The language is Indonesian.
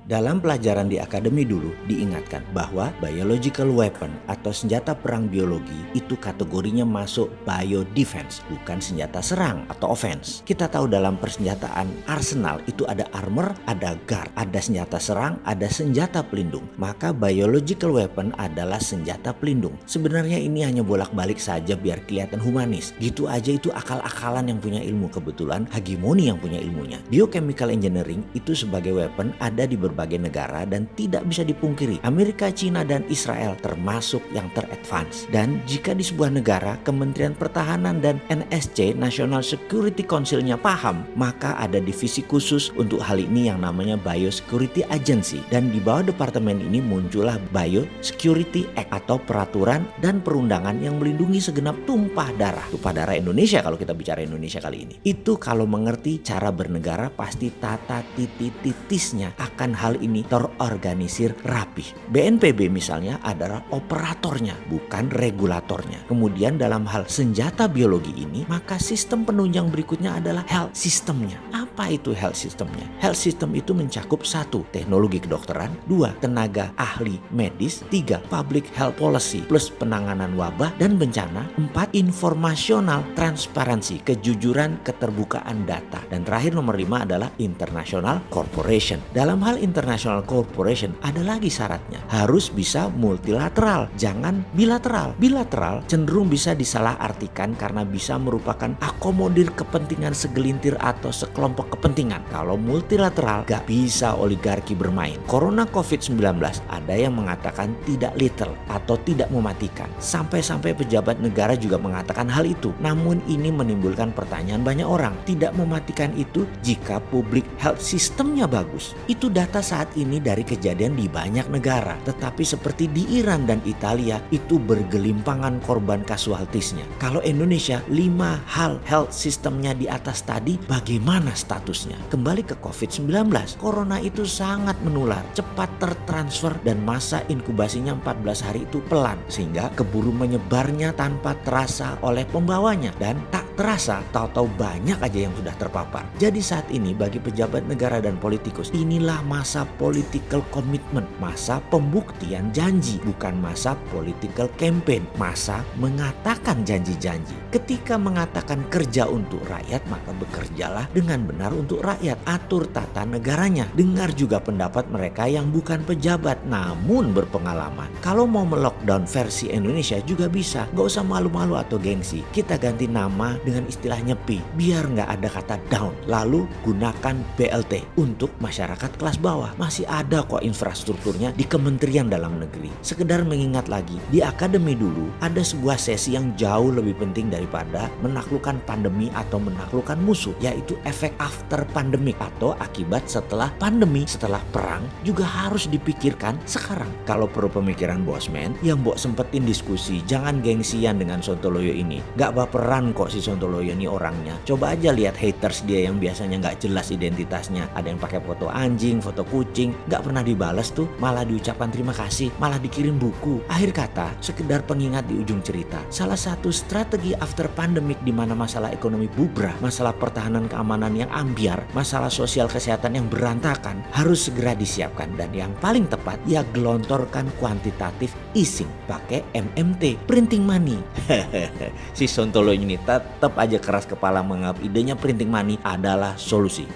Dalam pelajaran di akademi dulu diingatkan bahwa biological weapon atau senjata perang biologi itu kategorinya masuk biodefense, bukan senjata serang atau offense. Kita tahu dalam persenjataan arsenal itu ada armor, ada guard, ada senjata serang, ada senjata pelindung. Maka biological weapon adalah senjata pelindung. Sebenarnya ini hanya bolak-balik saja biar kelihatan humanis. Gitu aja itu akal-akalan yang punya ilmu, kebetulan hegemoni yang punya ilmunya. Biochemical engineering itu sebagai weapon ada di berbagai negara dan tidak bisa dipungkiri Amerika, China, dan Israel termasuk yang teradvance. Dan jika di sebuah negara Kementerian Pertahanan dan NSC National Security Council-nya paham, maka ada divisi khusus untuk hal ini yang namanya Biosecurity Agency, dan di bawah departemen ini muncullah Biosecurity Act atau peraturan dan perundangan yang melindungi segenap tumpah darah Indonesia. Kalau kita bicara Indonesia kali ini, itu kalau mengerti cara bernegara pasti tata titik-titisnya akan hal ini terorganisir rapih. BNPB misalnya adalah operatornya, bukan regulatornya. Kemudian dalam hal senjata biologi ini, maka sistem penunjang berikutnya adalah health systemnya. Apa itu health systemnya? Health system itu mencakup 1. Teknologi kedokteran, 2. Tenaga ahli medis, 3. Public health policy plus penanganan wabah dan bencana, 4. Informasional transparansi, kejujuran, keterbukaan data, dan terakhir nomor 5 adalah international corporation. Dalam hal international corporation ada lagi syaratnya, harus bisa multilateral, jangan bilateral. Bilateral cenderung bisa disalahartikan karena bisa merupakan akomodir kepentingan segelintir atau sekelompok kepentingan. Kalau multilateral gak bisa oligarki bermain. Corona COVID-19 ada yang mengatakan tidak lethal atau tidak mematikan. Sampai-sampai pejabat negara juga mengatakan hal itu. Namun ini menimbulkan pertanyaan banyak orang. Tidak mematikan itu jika public health systemnya bagus. Itu data saat ini dari kejadian di banyak negara. Tetapi seperti di Iran dan Italia itu bergelimpangan korban kasualtisnya. Kalau Indonesia 5 hal health systemnya di atas tadi, bagaimana statusnya? Kembali ke COVID-19, corona itu sangat menular, cepat tertransfer dan masa inkubasinya 14 hari itu pelan, sehingga keburu menyebarnya tanpa terasa oleh pembawanya, dan tak terasa tahu-tahu banyak aja yang sudah terpapar. Jadi saat ini bagi pejabat negara dan politikus, inilah masa political commitment, masa pembuktian janji, bukan masa political campaign, masa mengatakan janji-janji. Ketika mengatakan kerja untuk rakyat, maka bekerjalah dengan benar untuk rakyat. Atur tata negaranya. Dengar juga pendapat mereka yang bukan pejabat namun berpengalaman. Kalau mau melockdown versi Indonesia juga bisa. Gak usah malu-malu atau gengsi. Kita ganti nama dengan istilah nyepi, biar gak ada kata down. Lalu gunakan BLT untuk masyarakat kelas bawah. Masih ada kok infrastrukturnya di Kementerian Dalam Negeri. Sekedar mengingat lagi, di akademi dulu ada sebuah sesi yang jauh lebih penting daripada menaklukkan pandemi atau menaklukkan musuh, yaitu efek after pandemic atau akibat setelah pandemi, setelah perang juga harus dipikirkan sekarang. Kalau perlu pemikiran bosman, yang Mbok sempetin diskusi, jangan gengsian dengan Sontoloyo ini. Gak baperan kok si Sontoloyo ini orangnya. Coba aja lihat haters dia yang biasanya gak jelas identitasnya. Ada yang pakai foto anjing, foto kucing, gak pernah dibalas tuh, malah diucapkan terima kasih, malah dikirim buku. Akhir kata, sekedar pengingat di ujung cerita, salah satu strategi after pandemic di mana masalah ekonomi bubrah, masalah pertahanan keamanan yang ambiar, masalah sosial kesehatan yang berantakan harus segera disiapkan, dan yang paling tepat ya gelontorkan kuantitatif easing pakai MMT, printing money. Si Sontoloyo ini tetap aja keras kepala menganggap idenya printing money adalah solusi.